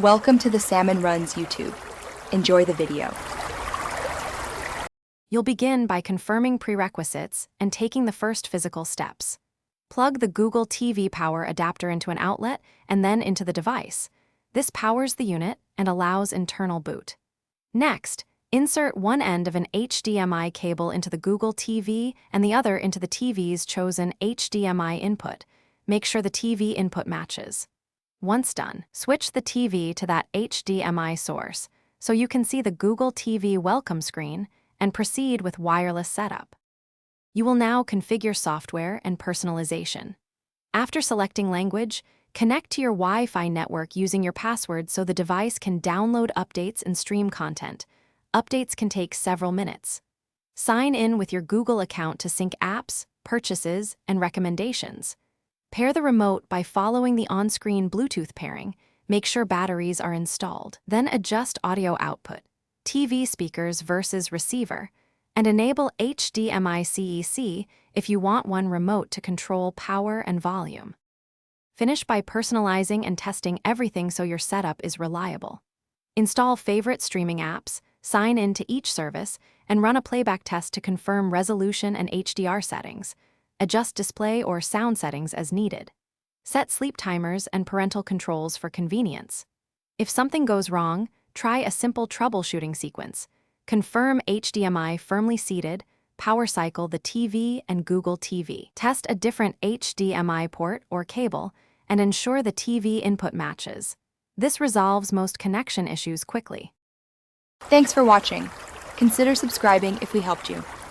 Welcome to the Salmon Runs YouTube. Enjoy the video. You'll begin by confirming prerequisites and taking the first physical steps. Plug the Google TV Power adapter into an outlet and then into the device. This powers the unit and allows internal boot. Next, insert one end of an HDMI cable into the Google TV and the other into the TV's chosen HDMI input. Make sure the TV input matches. Once done, switch the TV to that HDMI source so you can see the Google TV welcome screen and proceed with wireless setup. You will now configure software and personalization. After selecting language, connect to your Wi-Fi network using your password so the device can download updates and stream content. Updates can take several minutes. Sign in with your Google account to sync apps, purchases, and recommendations. Pair the remote by following the on-screen Bluetooth pairing. Make sure batteries are installed. Then adjust audio output, TV speakers versus receiver, and enable HDMI CEC if you want one remote to control power and volume. Finish by personalizing and testing everything so your setup is reliable. Install favorite streaming apps, sign in to each service, and run a playback test to confirm resolution and HDR settings. Adjust display or sound settings as needed. Set sleep timers and parental controls for convenience. If something goes wrong, try a simple troubleshooting sequence. Confirm HDMI firmly seated, power cycle the TV and Google TV. Test a different HDMI port or cable, and ensure the TV input matches. This resolves most connection issues quickly. Thanks for watching. Consider subscribing if we helped you.